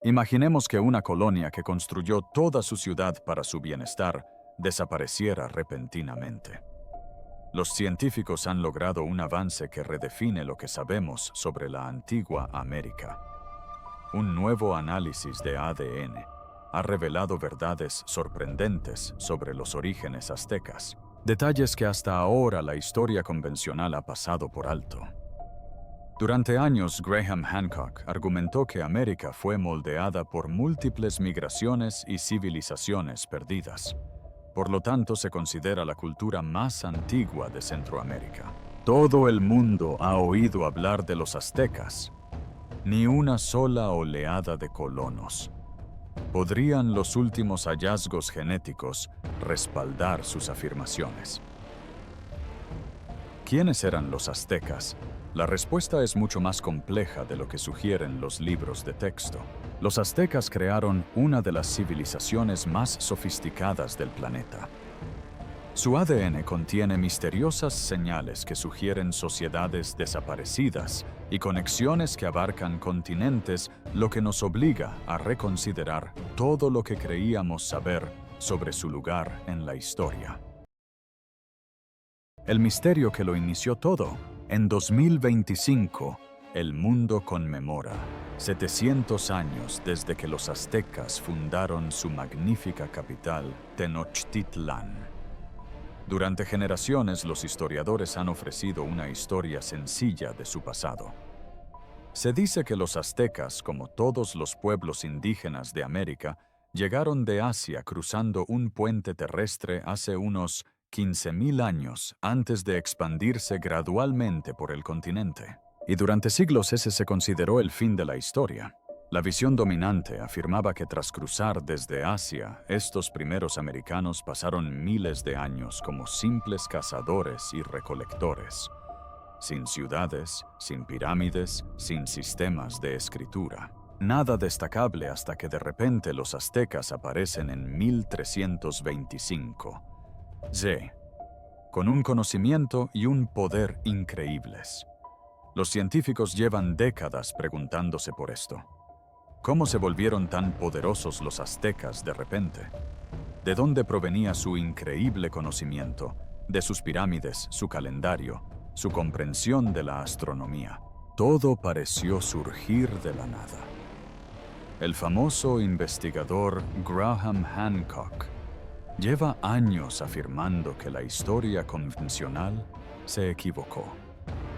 Imaginemos que una colonia que construyó toda su ciudad para su bienestar desapareciera repentinamente. Los científicos han logrado un avance que redefine lo que sabemos sobre la antigua América. Un nuevo análisis de ADN ha revelado verdades sorprendentes sobre los orígenes aztecas, detalles que hasta ahora la historia convencional ha pasado por alto. Durante años, Graham Hancock argumentó que América fue moldeada por múltiples migraciones y civilizaciones perdidas. Por lo tanto, se considera la cultura más antigua de Centroamérica. Todo el mundo ha oído hablar de los aztecas. Ni una sola oleada de colonos. ¿Podrían los últimos hallazgos genéticos respaldar sus afirmaciones? ¿Quiénes eran los aztecas? La respuesta es mucho más compleja de lo que sugieren los libros de texto. Los aztecas crearon una de las civilizaciones más sofisticadas del planeta. Su ADN contiene misteriosas señales que sugieren sociedades desaparecidas y conexiones que abarcan continentes, lo que nos obliga a reconsiderar todo lo que creíamos saber sobre su lugar en la historia. El misterio que lo inició todo. En 2025, el mundo conmemora 700 años desde que los aztecas fundaron su magnífica capital, Tenochtitlán. Durante generaciones, los historiadores han ofrecido una historia sencilla de su pasado. Se dice que los aztecas, como todos los pueblos indígenas de América, llegaron de Asia cruzando un puente terrestre hace unos 15.000 años antes de expandirse gradualmente por el continente. Y durante siglos ese se consideró el fin de la historia. La visión dominante afirmaba que tras cruzar desde Asia, estos primeros americanos pasaron miles de años como simples cazadores y recolectores, sin ciudades, sin pirámides, sin sistemas de escritura. Nada destacable hasta que de repente los aztecas aparecen en 1325. Con un conocimiento y un poder increíbles. Los científicos llevan décadas preguntándose por esto. ¿Cómo se volvieron tan poderosos los aztecas de repente? ¿De dónde provenía su increíble conocimiento, de sus pirámides, su calendario, su comprensión de la astronomía? Todo pareció surgir de la nada. El famoso investigador Graham Hancock lleva años afirmando que la historia convencional se equivocó.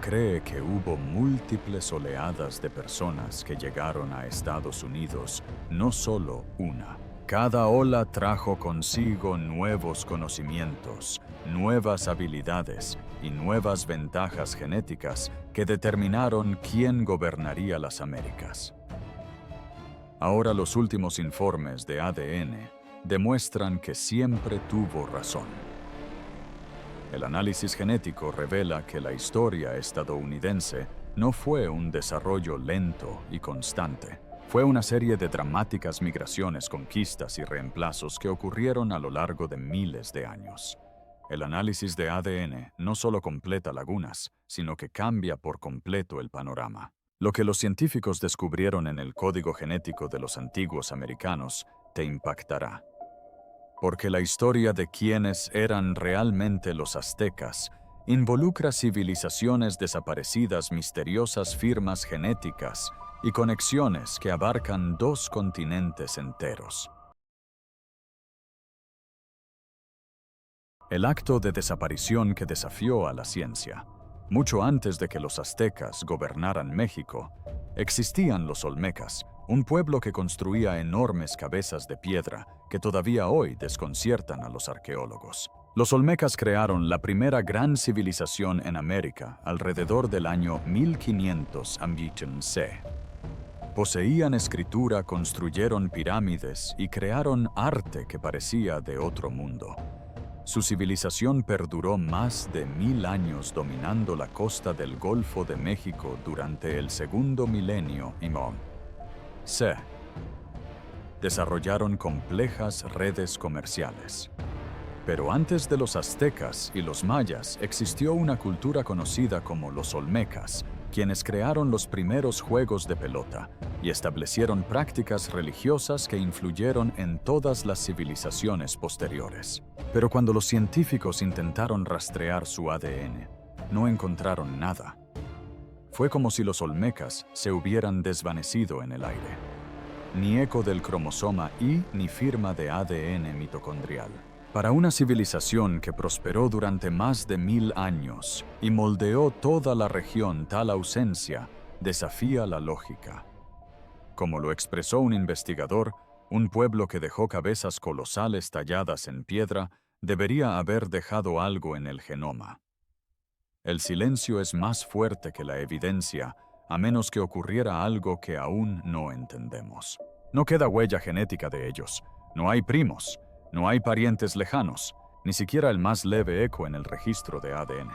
Cree que hubo múltiples oleadas de personas que llegaron a Estados Unidos, no solo una. Cada ola trajo consigo nuevos conocimientos, nuevas habilidades y nuevas ventajas genéticas que determinaron quién gobernaría las Américas. Ahora los últimos informes de ADN demuestran que siempre tuvo razón. El análisis genético revela que la historia estadounidense no fue un desarrollo lento y constante. Fue una serie de dramáticas migraciones, conquistas y reemplazos que ocurrieron a lo largo de miles de años. El análisis de ADN no solo completa lagunas, sino que cambia por completo el panorama. Lo que los científicos descubrieron en el código genético de los antiguos americanos te impactará. Porque la historia de quiénes eran realmente los aztecas involucra civilizaciones desaparecidas, misteriosas firmas genéticas y conexiones que abarcan 2 continentes enteros. El acto de desaparición que desafió a la ciencia. Mucho antes de que los aztecas gobernaran México, existían los olmecas, un pueblo que construía enormes cabezas de piedra que todavía hoy desconciertan a los arqueólogos. Los olmecas crearon la primera gran civilización en América alrededor del año 1500 a.C. Poseían escritura, construyeron pirámides y crearon arte que parecía de otro mundo. Su civilización perduró más de 1000 años dominando la costa del Golfo de México durante el segundo milenio y desarrollaron complejas redes comerciales. Pero antes de los aztecas y los mayas existió una cultura conocida como los olmecas, quienes crearon los primeros juegos de pelota, y establecieron prácticas religiosas que influyeron en todas las civilizaciones posteriores. Pero cuando los científicos intentaron rastrear su ADN, no encontraron nada. Fue como si los olmecas se hubieran desvanecido en el aire. Ni eco del cromosoma Y ni firma de ADN mitocondrial. Para una civilización que prosperó durante más de 1000 años y moldeó toda la región, tal ausencia desafía la lógica. Como lo expresó un investigador, un pueblo que dejó cabezas colosales talladas en piedra debería haber dejado algo en el genoma. El silencio es más fuerte que la evidencia, a menos que ocurriera algo que aún no entendemos. No queda huella genética de ellos, no hay primos, no hay parientes lejanos, ni siquiera el más leve eco en el registro de ADN.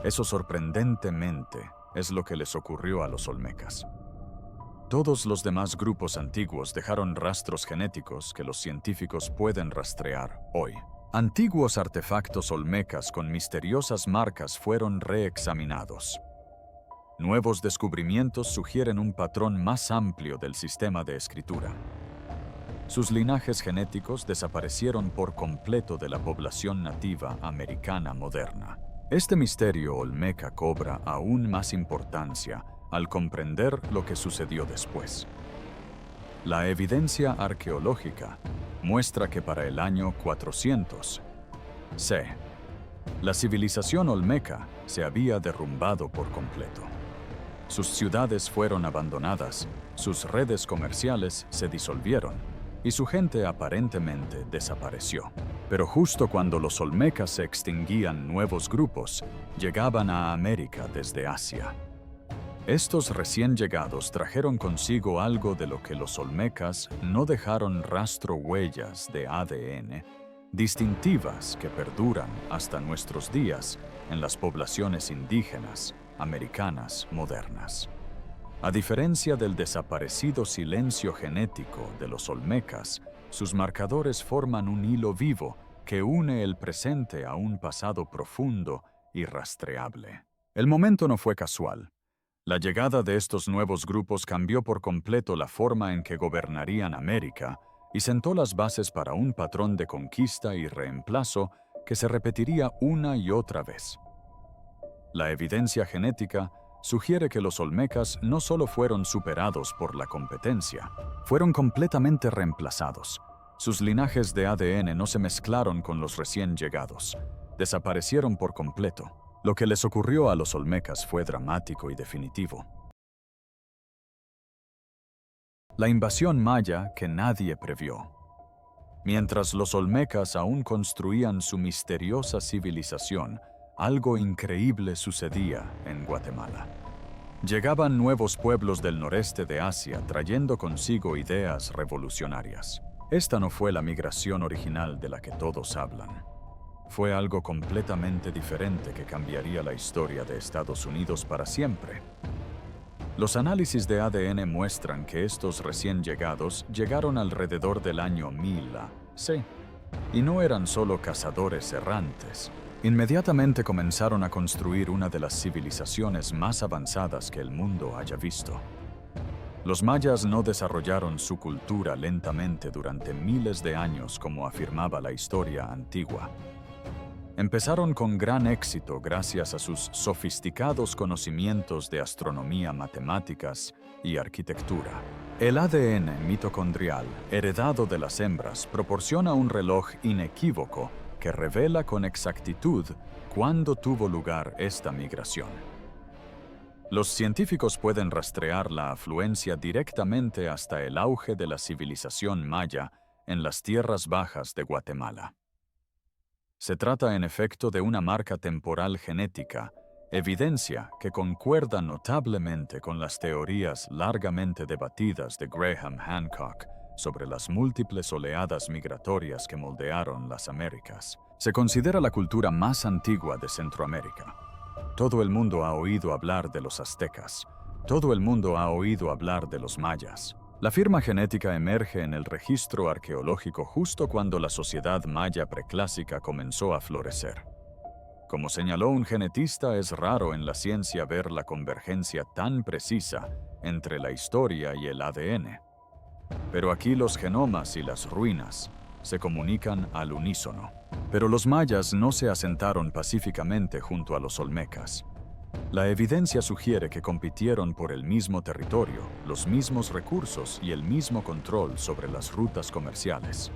Eso sorprendentemente es lo que les ocurrió a los olmecas. Todos los demás grupos antiguos dejaron rastros genéticos que los científicos pueden rastrear hoy. Antiguos artefactos olmecas con misteriosas marcas fueron reexaminados. Nuevos descubrimientos sugieren un patrón más amplio del sistema de escritura. Sus linajes genéticos desaparecieron por completo de la población nativa americana moderna. Este misterio olmeca cobra aún más importancia al comprender lo que sucedió después. La evidencia arqueológica muestra que para el año 400 c, la civilización olmeca se había derrumbado por completo. Sus ciudades fueron abandonadas, sus redes comerciales se disolvieron y su gente aparentemente desapareció. Pero justo cuando los olmecas se extinguían, nuevos grupos llegaban a América desde Asia. Estos recién llegados trajeron consigo algo de lo que los olmecas no dejaron rastro, huellas de ADN distintivas que perduran hasta nuestros días en las poblaciones indígenas americanas modernas. A diferencia del desaparecido silencio genético de los olmecas, sus marcadores forman un hilo vivo que une el presente a un pasado profundo y rastreable. El momento no fue casual. La llegada de estos nuevos grupos cambió por completo la forma en que gobernarían América y sentó las bases para un patrón de conquista y reemplazo que se repetiría una y otra vez. La evidencia genética sugiere que los olmecas no solo fueron superados por la competencia, fueron completamente reemplazados. Sus linajes de ADN no se mezclaron con los recién llegados, desaparecieron por completo. Lo que les ocurrió a los olmecas fue dramático y definitivo. La invasión maya que nadie previó. Mientras los olmecas aún construían su misteriosa civilización, algo increíble sucedía en Guatemala. Llegaban nuevos pueblos del noreste de Asia trayendo consigo ideas revolucionarias. Esta no fue la migración original de la que todos hablan. Fue algo completamente diferente que cambiaría la historia de Estados Unidos para siempre. Los análisis de ADN muestran que estos recién llegados llegaron alrededor del año 1000 a.C. y no eran solo cazadores errantes. Inmediatamente comenzaron a construir una de las civilizaciones más avanzadas que el mundo haya visto. Los mayas no desarrollaron su cultura lentamente durante miles de años como afirmaba la historia antigua. Empezaron con gran éxito gracias a sus sofisticados conocimientos de astronomía, matemáticas y arquitectura. El ADN mitocondrial, heredado de las hembras, proporciona un reloj inequívoco que revela con exactitud cuándo tuvo lugar esta migración. Los científicos pueden rastrear la afluencia directamente hasta el auge de la civilización maya en las tierras bajas de Guatemala. Se trata en efecto de una marca temporal genética, evidencia que concuerda notablemente con las teorías largamente debatidas de Graham Hancock sobre las múltiples oleadas migratorias que moldearon las Américas. Se considera la cultura más antigua de Centroamérica. Todo el mundo ha oído hablar de los aztecas. Todo el mundo ha oído hablar de los mayas. La firma genética emerge en el registro arqueológico justo cuando la sociedad maya preclásica comenzó a florecer. Como señaló un genetista, es raro en la ciencia ver la convergencia tan precisa entre la historia y el ADN. Pero aquí los genomas y las ruinas se comunican al unísono. Pero los mayas no se asentaron pacíficamente junto a los olmecas. La evidencia sugiere que compitieron por el mismo territorio, los mismos recursos y el mismo control sobre las rutas comerciales.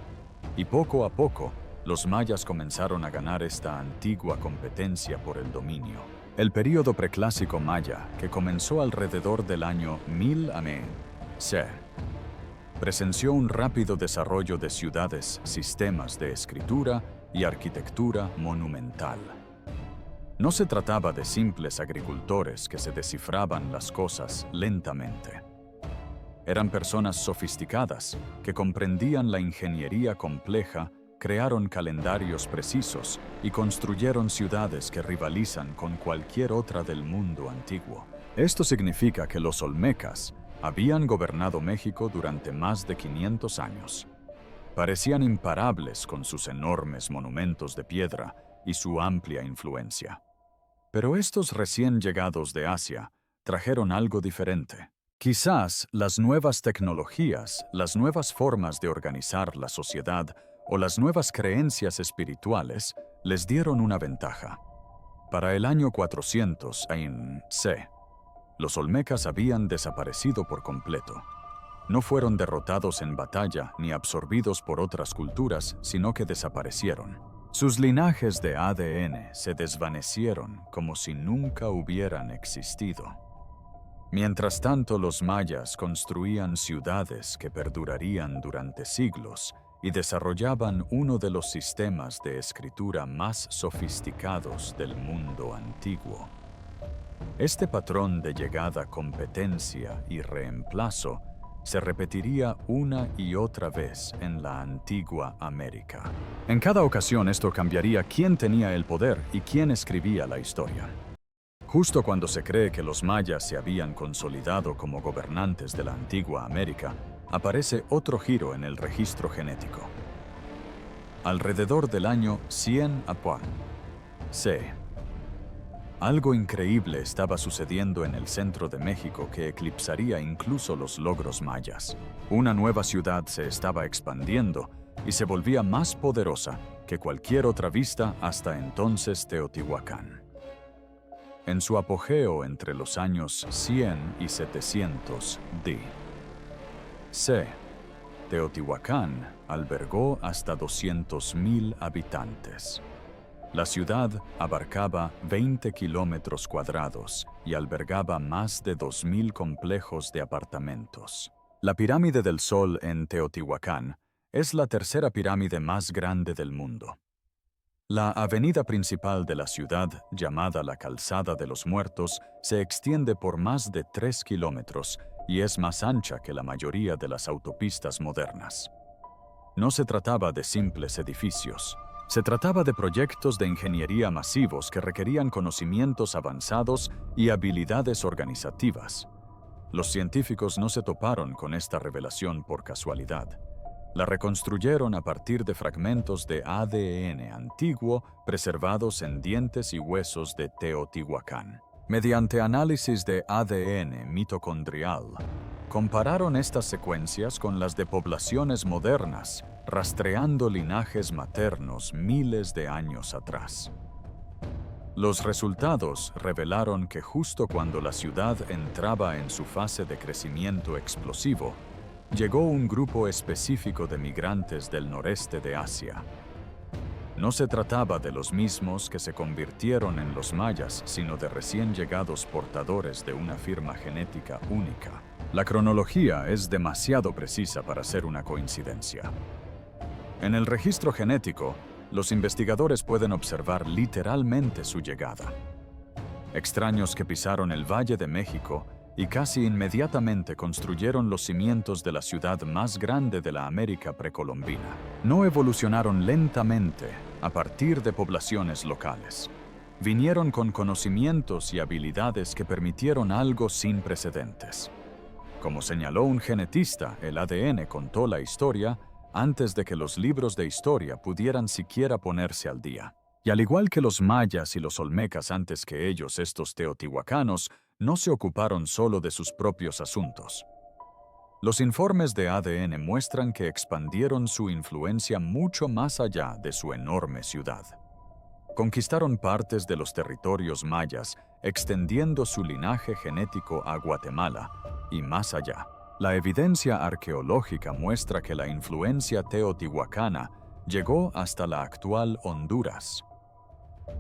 Y poco a poco, los mayas comenzaron a ganar esta antigua competencia por el dominio. El período preclásico maya, que comenzó alrededor del año 1000 a.C., presenció un rápido desarrollo de ciudades, sistemas de escritura y arquitectura monumental. No se trataba de simples agricultores que se descifraban las cosas lentamente. Eran personas sofisticadas que comprendían la ingeniería compleja, crearon calendarios precisos y construyeron ciudades que rivalizan con cualquier otra del mundo antiguo. Esto significa que los olmecas habían gobernado México durante más de 500 años. Parecían imparables con sus enormes monumentos de piedra y su amplia influencia. Pero estos recién llegados de Asia trajeron algo diferente. Quizás las nuevas tecnologías, las nuevas formas de organizar la sociedad o las nuevas creencias espirituales les dieron una ventaja. Para el año 400 a.C., los olmecas habían desaparecido por completo. No fueron derrotados en batalla ni absorbidos por otras culturas, sino que desaparecieron. Sus linajes de ADN se desvanecieron como si nunca hubieran existido. Mientras tanto, los mayas construían ciudades que perdurarían durante siglos y desarrollaban uno de los sistemas de escritura más sofisticados del mundo antiguo. Este patrón de llegada, competencia y reemplazo se repetiría una y otra vez en la antigua América. En cada ocasión esto cambiaría quién tenía el poder y quién escribía la historia. Justo cuando se cree que los mayas se habían consolidado como gobernantes de la antigua América, aparece otro giro en el registro genético. Alrededor del año 100 a.C., algo increíble estaba sucediendo en el centro de México que eclipsaría incluso los logros mayas. Una nueva ciudad se estaba expandiendo y se volvía más poderosa que cualquier otra vista hasta entonces Teotihuacán. En su apogeo entre los años 100 y 700 d.C., Teotihuacán albergó hasta 200,000 habitantes. La ciudad abarcaba 20 kilómetros cuadrados y albergaba más de 2,000 complejos de apartamentos. La pirámide del Sol en Teotihuacán es la tercera pirámide más grande del mundo. La avenida principal de la ciudad, llamada la Calzada de los Muertos, se extiende por más de 3 kilómetros y es más ancha que la mayoría de las autopistas modernas. No se trataba de simples edificios. Se trataba de proyectos de ingeniería masivos que requerían conocimientos avanzados y habilidades organizativas. Los científicos no se toparon con esta revelación por casualidad. La reconstruyeron a partir de fragmentos de ADN antiguo preservados en dientes y huesos de Teotihuacán. Mediante análisis de ADN mitocondrial, compararon estas secuencias con las de poblaciones modernas, rastreando linajes maternos miles de años atrás. Los resultados revelaron que justo cuando la ciudad entraba en su fase de crecimiento explosivo, llegó un grupo específico de migrantes del noreste de Asia. No se trataba de los mismos que se convirtieron en los mayas, sino de recién llegados portadores de una firma genética única. La cronología es demasiado precisa para ser una coincidencia. En el registro genético, los investigadores pueden observar literalmente su llegada. Extraños que pisaron el Valle de México y casi inmediatamente construyeron los cimientos de la ciudad más grande de la América precolombina. No evolucionaron lentamente a partir de poblaciones locales. Vinieron con conocimientos y habilidades que permitieron algo sin precedentes. Como señaló un genetista, el ADN contó la historia antes de que los libros de historia pudieran siquiera ponerse al día. Y al igual que los mayas y los olmecas antes que ellos, estos teotihuacanos no se ocuparon solo de sus propios asuntos. Los informes de ADN muestran que expandieron su influencia mucho más allá de su enorme ciudad. Conquistaron partes de los territorios mayas, extendiendo su linaje genético a Guatemala y más allá. La evidencia arqueológica muestra que la influencia teotihuacana llegó hasta la actual Honduras.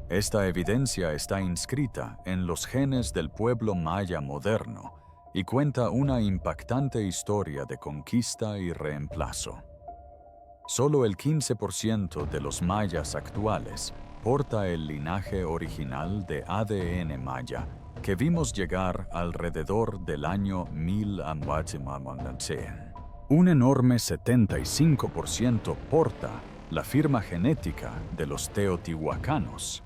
Esta evidencia está inscrita en los genes del pueblo maya moderno y cuenta una impactante historia de conquista y reemplazo. Solo el 15% de los mayas actuales porta el linaje original de ADN maya que vimos llegar alrededor del año 1000 a Guatemala. Un enorme 75% porta la firma genética de los teotihuacanos.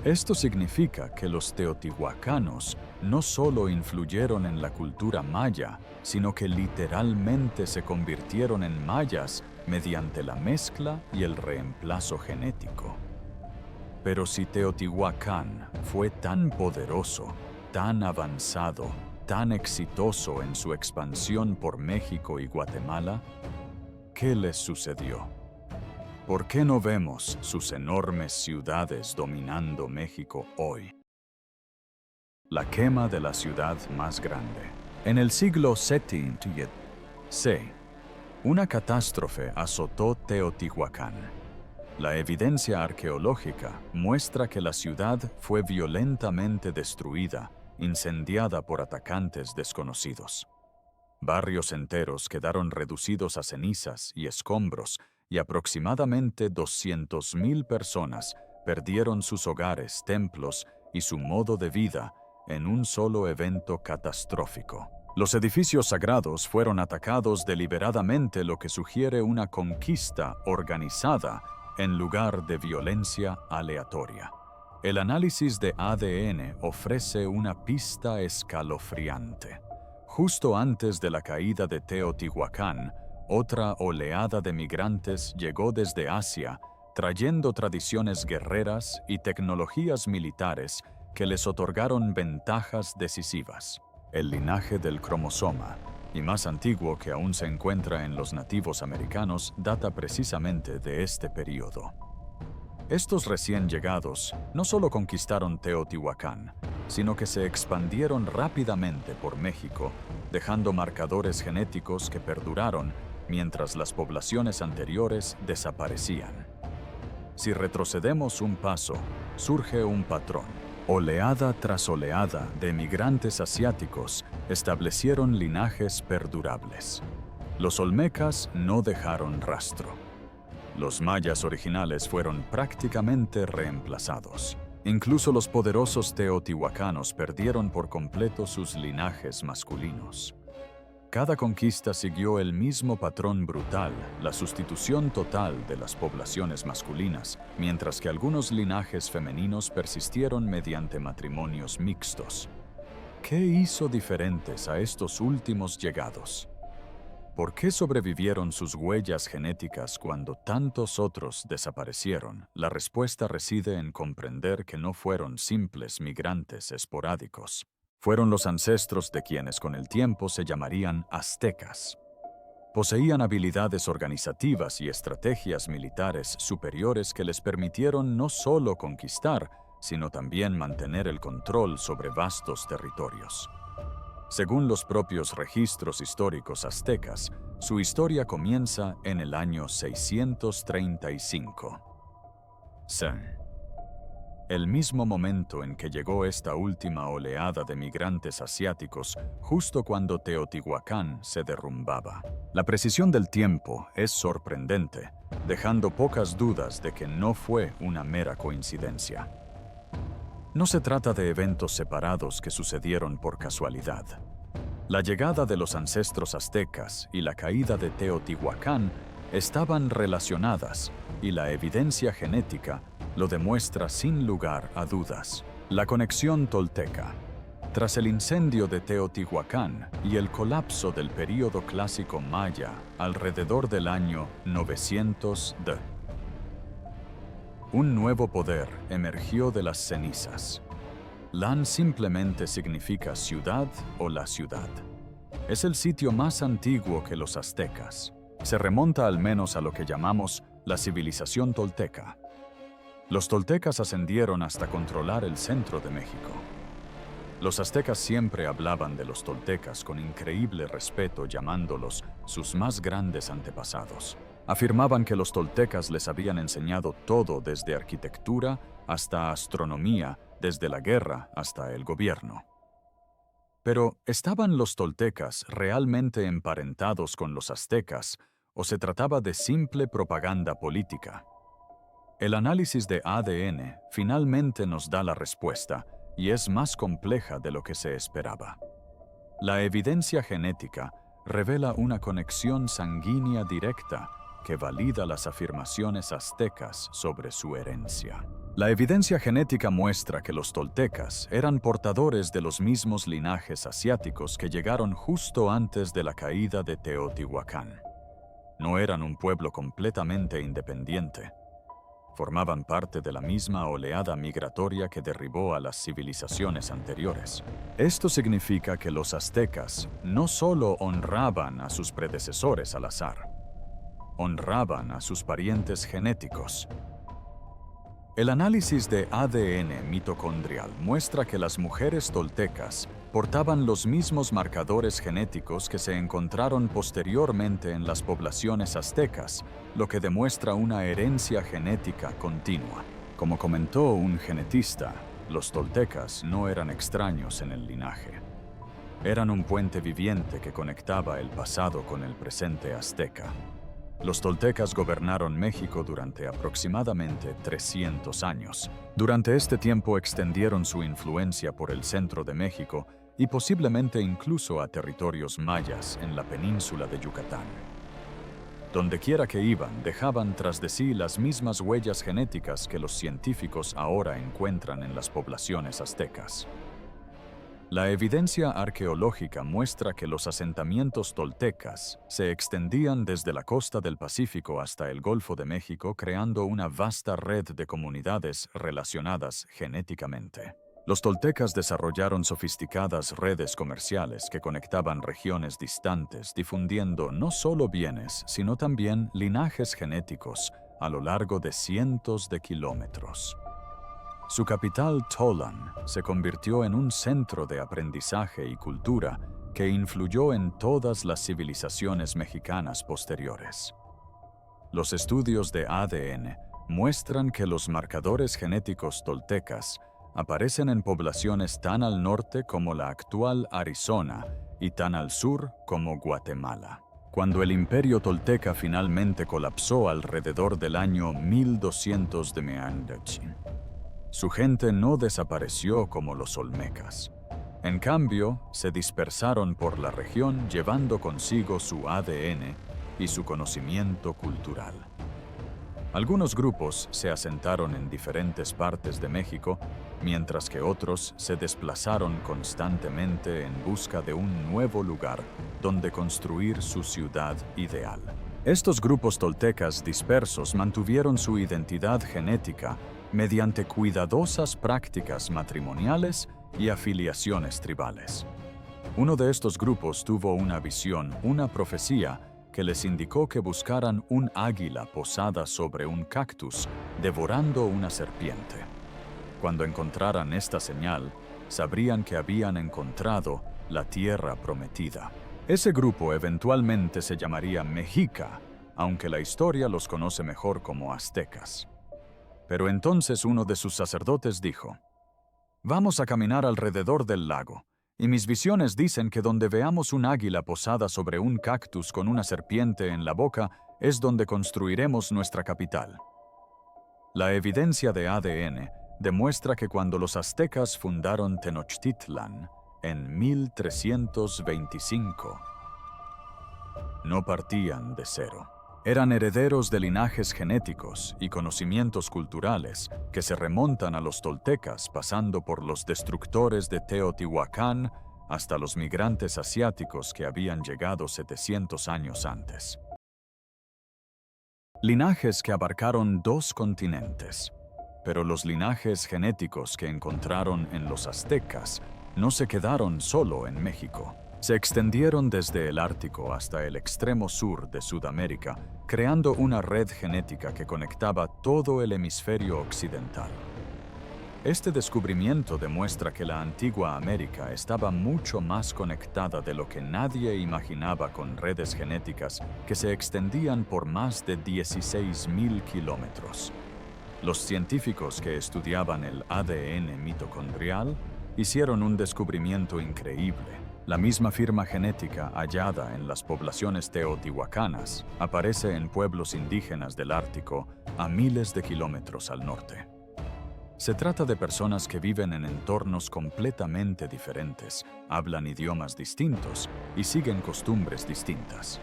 Esto significa que los teotihuacanos no solo influyeron en la cultura maya, sino que literalmente se convirtieron en mayas mediante la mezcla y el reemplazo genético. Pero si Teotihuacán fue tan poderoso, tan avanzado, tan exitoso en su expansión por México y Guatemala, ¿qué les sucedió? ¿Por qué no vemos sus enormes ciudades dominando México hoy? La quema de la ciudad más grande. En el siglo VII, una catástrofe azotó Teotihuacán. La evidencia arqueológica muestra que la ciudad fue violentamente destruida, incendiada por atacantes desconocidos. Barrios enteros quedaron reducidos a cenizas y escombros, y aproximadamente 200,000 personas perdieron sus hogares, templos y su modo de vida en un solo evento catastrófico. Los edificios sagrados fueron atacados deliberadamente, lo que sugiere una conquista organizada en lugar de violencia aleatoria. El análisis de ADN ofrece una pista escalofriante. Justo antes de la caída de Teotihuacán, otra oleada de migrantes llegó desde Asia, trayendo tradiciones guerreras y tecnologías militares que les otorgaron ventajas decisivas. El linaje del cromosoma, y más antiguo que aún se encuentra en los nativos americanos, data precisamente de este periodo. Estos recién llegados no solo conquistaron Teotihuacán, sino que se expandieron rápidamente por México, dejando marcadores genéticos que perduraron mientras las poblaciones anteriores desaparecían. Si retrocedemos un paso, surge un patrón. Oleada tras oleada de migrantes asiáticos establecieron linajes perdurables. Los olmecas no dejaron rastro. Los mayas originales fueron prácticamente reemplazados. Incluso los poderosos teotihuacanos perdieron por completo sus linajes masculinos. Cada conquista siguió el mismo patrón brutal, la sustitución total de las poblaciones masculinas, mientras que algunos linajes femeninos persistieron mediante matrimonios mixtos. ¿Qué hizo diferentes a estos últimos llegados? ¿Por qué sobrevivieron sus huellas genéticas cuando tantos otros desaparecieron? La respuesta reside en comprender que no fueron simples migrantes esporádicos. Fueron los ancestros de quienes con el tiempo se llamarían aztecas. Poseían habilidades organizativas y estrategias militares superiores que les permitieron no solo conquistar, sino también mantener el control sobre vastos territorios. Según los propios registros históricos aztecas, su historia comienza en el año 635. El mismo momento en que llegó esta última oleada de migrantes asiáticos, justo cuando Teotihuacán se derrumbaba. La precisión del tiempo es sorprendente, dejando pocas dudas de que no fue una mera coincidencia. No se trata de eventos separados que sucedieron por casualidad. La llegada de los ancestros aztecas y la caída de Teotihuacán estaban relacionadas, y la evidencia genética lo demuestra sin lugar a dudas. La conexión tolteca. Tras el incendio de Teotihuacán y el colapso del período clásico maya alrededor del año 900 d. Un nuevo poder emergió de las cenizas. Lan simplemente significa ciudad o la ciudad. Es el sitio más antiguo que los aztecas. Se remonta al menos a lo que llamamos la civilización tolteca. Los toltecas ascendieron hasta controlar el centro de México. Los aztecas siempre hablaban de los toltecas con increíble respeto, llamándolos sus más grandes antepasados. Afirmaban que los toltecas les habían enseñado todo, desde arquitectura hasta astronomía, desde la guerra hasta el gobierno. Pero, ¿estaban los toltecas realmente emparentados con los aztecas o se trataba de simple propaganda política? El análisis de ADN finalmente nos da la respuesta, y es más compleja de lo que se esperaba. La evidencia genética revela una conexión sanguínea directa que valida las afirmaciones aztecas sobre su herencia. La evidencia genética muestra que los toltecas eran portadores de los mismos linajes asiáticos que llegaron justo antes de la caída de Teotihuacán. No eran un pueblo completamente independiente. Formaban parte de la misma oleada migratoria que derribó a las civilizaciones anteriores. Esto significa que los aztecas no solo honraban a sus predecesores al azar, honraban a sus parientes genéticos. El análisis de ADN mitocondrial muestra que las mujeres toltecas portaban los mismos marcadores genéticos que se encontraron posteriormente en las poblaciones aztecas, lo que demuestra una herencia genética continua. Como comentó un genetista, los toltecas no eran extraños en el linaje. Eran un puente viviente que conectaba el pasado con el presente azteca. Los toltecas gobernaron México durante aproximadamente 300 años. Durante este tiempo extendieron su influencia por el centro de México y posiblemente incluso a territorios mayas en la península de Yucatán. Dondequiera que iban, dejaban tras de sí las mismas huellas genéticas que los científicos ahora encuentran en las poblaciones aztecas. La evidencia arqueológica muestra que los asentamientos toltecas se extendían desde la costa del Pacífico hasta el Golfo de México, creando una vasta red de comunidades relacionadas genéticamente. Los toltecas desarrollaron sofisticadas redes comerciales que conectaban regiones distantes, difundiendo no solo bienes, sino también linajes genéticos a lo largo de cientos de kilómetros. Su capital, Tolan, se convirtió en un centro de aprendizaje y cultura que influyó en todas las civilizaciones mexicanas posteriores. Los estudios de ADN muestran que los marcadores genéticos toltecas aparecen en poblaciones tan al norte como la actual Arizona y tan al sur como Guatemala. Cuando el imperio tolteca finalmente colapsó alrededor del año 1200 de Meandechi, su gente no desapareció como los olmecas. En cambio, se dispersaron por la región llevando consigo su ADN y su conocimiento cultural. Algunos grupos se asentaron en diferentes partes de México, mientras que otros se desplazaron constantemente en busca de un nuevo lugar donde construir su ciudad ideal. Estos grupos toltecas dispersos mantuvieron su identidad genética mediante cuidadosas prácticas matrimoniales y afiliaciones tribales. Uno de estos grupos tuvo una visión, una profecía, que les indicó que buscaran un águila posada sobre un cactus, devorando una serpiente. Cuando encontraran esta señal, sabrían que habían encontrado la tierra prometida. Ese grupo eventualmente se llamaría Mexica, aunque la historia los conoce mejor como aztecas. Pero entonces uno de sus sacerdotes dijo: «Vamos a caminar alrededor del lago, y mis visiones dicen que donde veamos un águila posada sobre un cactus con una serpiente en la boca es donde construiremos nuestra capital». La evidencia de ADN demuestra que cuando los aztecas fundaron Tenochtitlan en 1325, no partían de cero. Eran herederos de linajes genéticos y conocimientos culturales que se remontan a los toltecas, pasando por los destructores de Teotihuacán hasta los migrantes asiáticos que habían llegado 700 años antes. Linajes que abarcaron 2 continentes. Pero los linajes genéticos que encontraron en los aztecas no se quedaron solo en México. Se extendieron desde el Ártico hasta el extremo sur de Sudamérica, creando una red genética que conectaba todo el hemisferio occidental. Este descubrimiento demuestra que la antigua América estaba mucho más conectada de lo que nadie imaginaba, con redes genéticas que se extendían por más de 16.000 kilómetros. Los científicos que estudiaban el ADN mitocondrial hicieron un descubrimiento increíble. La misma firma genética hallada en las poblaciones teotihuacanas aparece en pueblos indígenas del Ártico a miles de kilómetros al norte. Se trata de personas que viven en entornos completamente diferentes, hablan idiomas distintos y siguen costumbres distintas.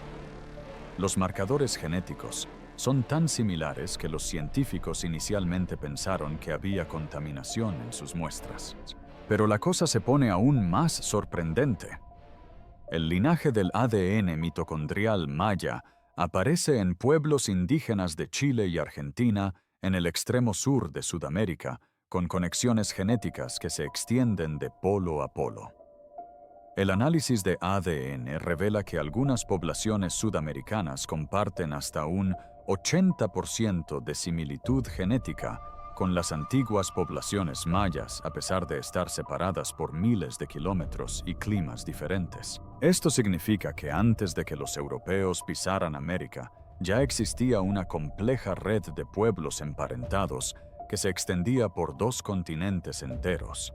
Los marcadores genéticos son tan similares que los científicos inicialmente pensaron que había contaminación en sus muestras. Pero la cosa se pone aún más sorprendente. El linaje del ADN mitocondrial maya aparece en pueblos indígenas de Chile y Argentina, en el extremo sur de Sudamérica, con conexiones genéticas que se extienden de polo a polo. El análisis de ADN revela que algunas poblaciones sudamericanas comparten hasta un 80% de similitud genética con las antiguas poblaciones mayas, a pesar de estar separadas por miles de kilómetros y climas diferentes. Esto significa que antes de que los europeos pisaran América, ya existía una compleja red de pueblos emparentados que se extendía por 2 continentes enteros.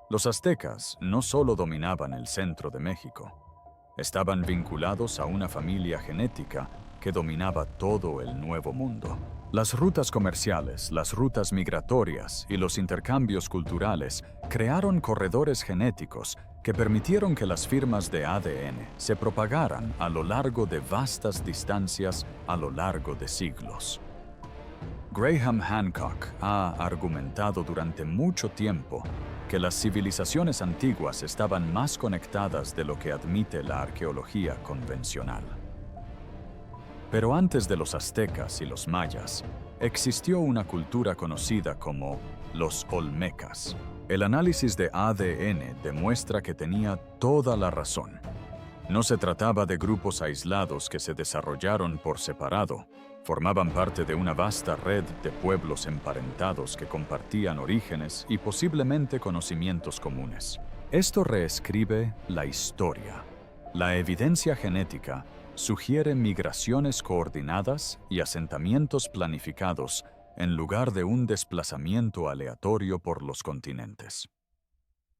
Los aztecas no solo dominaban el centro de México, estaban vinculados a una familia genética que dominaba todo el Nuevo Mundo. Las rutas comerciales, las rutas migratorias y los intercambios culturales crearon corredores genéticos que permitieron que las firmas de ADN se propagaran a lo largo de vastas distancias a lo largo de siglos. Graham Hancock ha argumentado durante mucho tiempo que las civilizaciones antiguas estaban más conectadas de lo que admite la arqueología convencional. Pero antes de los aztecas y los mayas, existió una cultura conocida como los olmecas. El análisis de ADN demuestra que tenía toda la razón. No se trataba de grupos aislados que se desarrollaron por separado, formaban parte de una vasta red de pueblos emparentados que compartían orígenes y posiblemente conocimientos comunes. Esto reescribe la historia. La evidencia genética sugiere migraciones coordinadas y asentamientos planificados en lugar de un desplazamiento aleatorio por los continentes.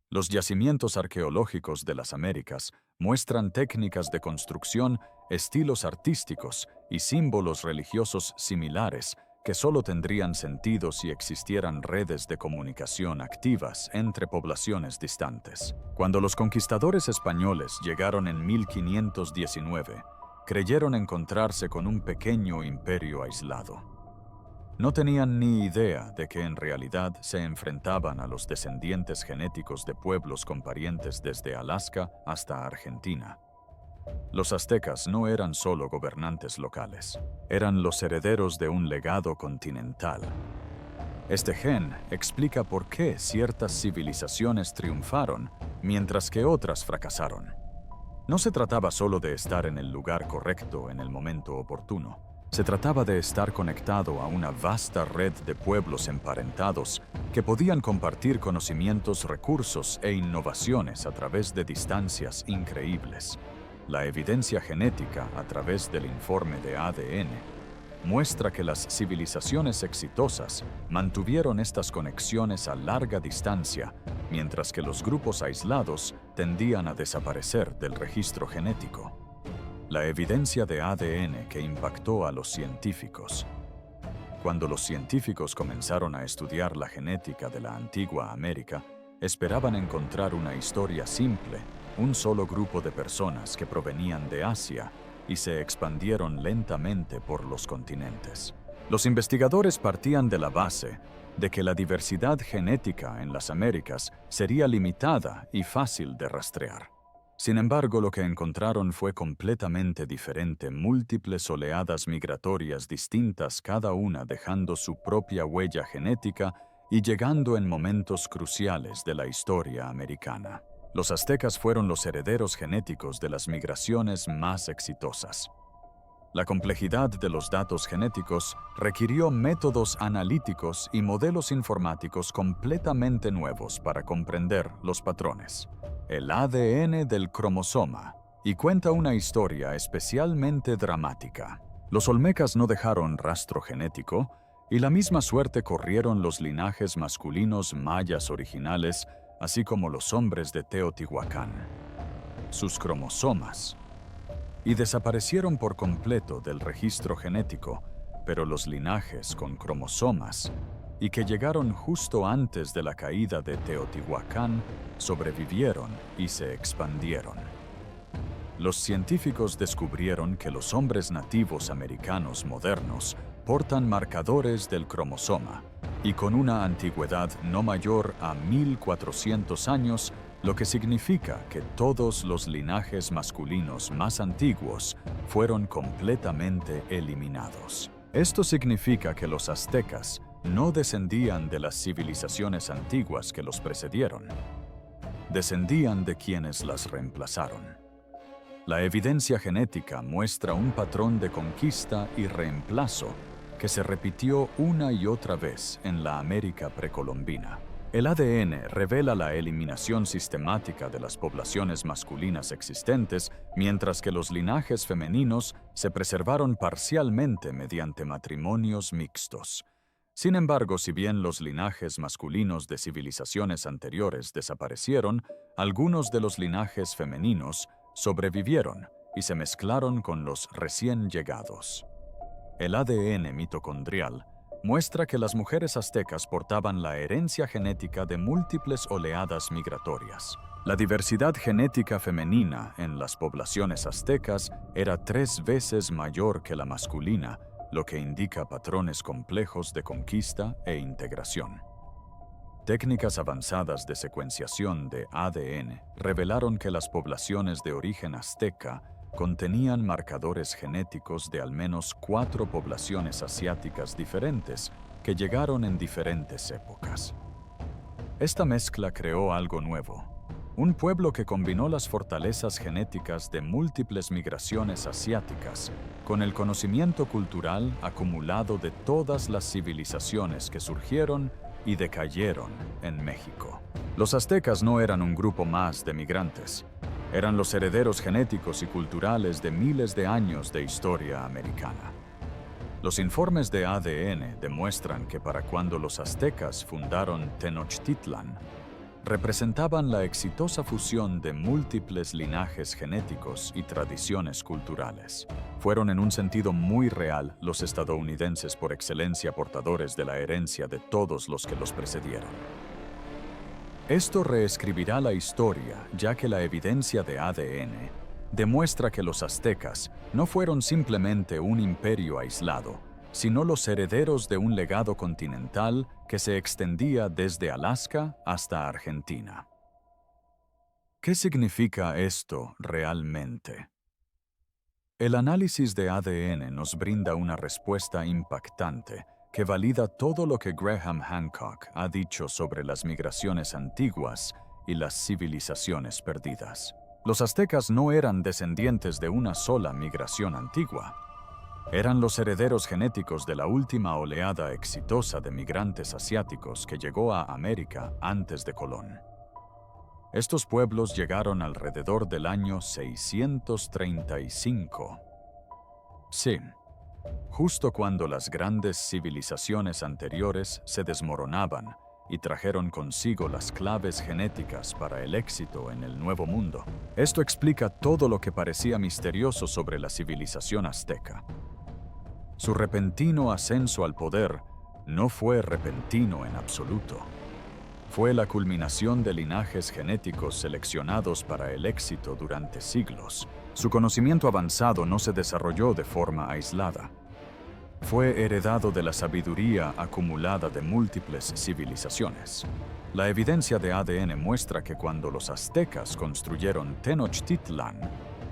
Los yacimientos arqueológicos de las Américas muestran técnicas de construcción, estilos artísticos y símbolos religiosos similares que solo tendrían sentido si existieran redes de comunicación activas entre poblaciones distantes. Cuando los conquistadores españoles llegaron en 1519, creyeron encontrarse con un pequeño imperio aislado. No tenían ni idea de que en realidad se enfrentaban a los descendientes genéticos de pueblos con parientes desde Alaska hasta Argentina. Los aztecas no eran solo gobernantes locales, eran los herederos de un legado continental. Este gen explica por qué ciertas civilizaciones triunfaron mientras que otras fracasaron. No se trataba solo de estar en el lugar correcto en el momento oportuno. Se trataba de estar conectado a una vasta red de pueblos emparentados que podían compartir conocimientos, recursos e innovaciones a través de distancias increíbles. La evidencia genética a través del informe de ADN muestra que las civilizaciones exitosas mantuvieron estas conexiones a larga distancia, mientras que los grupos aislados tendían a desaparecer del registro genético. La evidencia de ADN que impactó a los científicos. Cuando los científicos comenzaron a estudiar la genética de la antigua América, esperaban encontrar una historia simple, un solo grupo de personas que provenían de Asia y se expandieron lentamente por los continentes. Los investigadores partían de la base de que la diversidad genética en las Américas sería limitada y fácil de rastrear. Sin embargo, lo que encontraron fue completamente diferente, múltiples oleadas migratorias distintas, cada una dejando su propia huella genética y llegando en momentos cruciales de la historia americana. Los aztecas fueron los herederos genéticos de las migraciones más exitosas. La complejidad de los datos genéticos requirió métodos analíticos y modelos informáticos completamente nuevos para comprender los patrones. El ADN del cromosoma, y cuenta una historia especialmente dramática. Los olmecas no dejaron rastro genético, y la misma suerte corrieron los linajes masculinos mayas originales, así como los hombres de Teotihuacán. Sus cromosomas. Y desaparecieron por completo del registro genético, pero los linajes con cromosomas, y que llegaron justo antes de la caída de Teotihuacán, sobrevivieron y se expandieron. Los científicos descubrieron que los hombres nativos americanos modernos portan marcadores del cromosoma, y con una antigüedad no mayor a 1400 años, lo que significa que todos los linajes masculinos más antiguos fueron completamente eliminados. Esto significa que los aztecas no descendían de las civilizaciones antiguas que los precedieron. Descendían de quienes las reemplazaron. La evidencia genética muestra un patrón de conquista y reemplazo que se repitió una y otra vez en la América precolombina. El ADN revela la eliminación sistemática de las poblaciones masculinas existentes, mientras que los linajes femeninos se preservaron parcialmente mediante matrimonios mixtos. Sin embargo, si bien los linajes masculinos de civilizaciones anteriores desaparecieron, algunos de los linajes femeninos sobrevivieron y se mezclaron con los recién llegados. El ADN mitocondrial muestra que las mujeres aztecas portaban la herencia genética de múltiples oleadas migratorias. La diversidad genética femenina en las poblaciones aztecas era 3 veces mayor que la masculina, lo que indica patrones complejos de conquista e integración. Técnicas avanzadas de secuenciación de ADN revelaron que las poblaciones de origen azteca contenían marcadores genéticos de al menos 4 poblaciones asiáticas diferentes que llegaron en diferentes épocas. Esta mezcla creó algo nuevo, un pueblo que combinó las fortalezas genéticas de múltiples migraciones asiáticas con el conocimiento cultural acumulado de todas las civilizaciones que surgieron y decayeron en México. Los aztecas no eran un grupo más de migrantes. Eran los herederos genéticos y culturales de miles de años de historia americana. Los informes de ADN demuestran que para cuando los aztecas fundaron Tenochtitlan, representaban la exitosa fusión de múltiples linajes genéticos y tradiciones culturales. Fueron en un sentido muy real los estadounidenses por excelencia portadores de la herencia de todos los que los precedieron. Esto reescribirá la historia, ya que la evidencia de ADN demuestra que los aztecas no fueron simplemente un imperio aislado, sino los herederos de un legado continental que se extendía desde Alaska hasta Argentina. ¿Qué significa esto realmente? El análisis de ADN nos brinda una respuesta impactante que valida todo lo que Graham Hancock ha dicho sobre las migraciones antiguas y las civilizaciones perdidas. Los aztecas no eran descendientes de una sola migración antigua. Eran los herederos genéticos de la última oleada exitosa de migrantes asiáticos que llegó a América antes de Colón. Estos pueblos llegaron alrededor del año 635. Sí, justo cuando las grandes civilizaciones anteriores se desmoronaban y trajeron consigo las claves genéticas para el éxito en el Nuevo Mundo. Esto explica todo lo que parecía misterioso sobre la civilización azteca. Su repentino ascenso al poder no fue repentino en absoluto. Fue la culminación de linajes genéticos seleccionados para el éxito durante siglos. Su conocimiento avanzado no se desarrolló de forma aislada. fue heredado de la sabiduría acumulada de múltiples civilizaciones. La evidencia de ADN muestra que cuando los aztecas construyeron Tenochtitlan,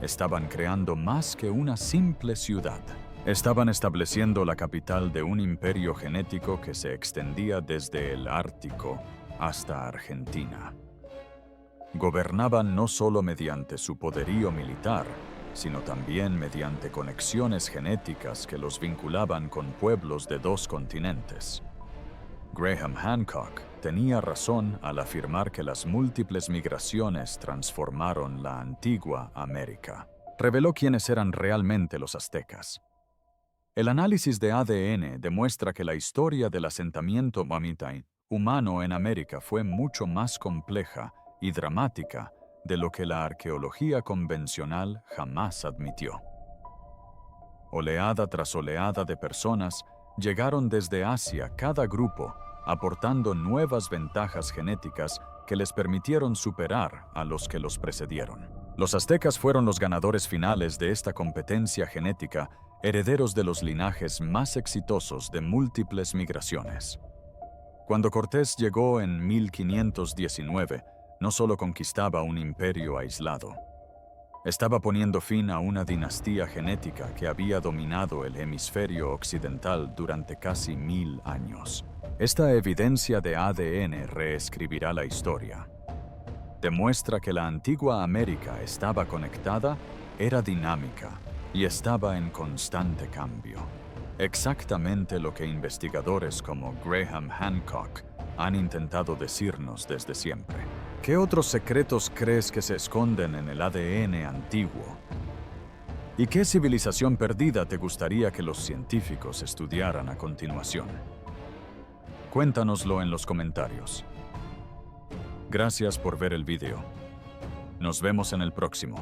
estaban creando más que una simple ciudad. Estaban estableciendo la capital de un imperio genético que se extendía desde el Ártico hasta Argentina. Gobernaban no solo mediante su poderío militar, sino también mediante conexiones genéticas que los vinculaban con pueblos de 2 continentes. Graham Hancock tenía razón al afirmar que las múltiples migraciones transformaron la antigua América. Reveló quiénes eran realmente los aztecas. El análisis de ADN demuestra que la historia del asentamiento mamita humano en América fue mucho más compleja y dramática de lo que la arqueología convencional jamás admitió. Oleada tras oleada de personas llegaron desde Asia, cada grupo aportando nuevas ventajas genéticas que les permitieron superar a los que los precedieron. Los aztecas fueron los ganadores finales de esta competencia genética, herederos de los linajes más exitosos de múltiples migraciones. Cuando Cortés llegó en 1519, no solo conquistaba un imperio aislado, estaba poniendo fin a una dinastía genética que había dominado el hemisferio occidental durante casi 1000 años. Esta evidencia de ADN reescribirá la historia. Demuestra que la antigua América estaba conectada, era dinámica y estaba en constante cambio. Exactamente lo que investigadores como Graham Hancock han intentado decirnos desde siempre. ¿Qué otros secretos crees que se esconden en el ADN antiguo? ¿Y qué civilización perdida te gustaría que los científicos estudiaran a continuación? Cuéntanoslo en los comentarios. Gracias por ver el video. Nos vemos en el próximo.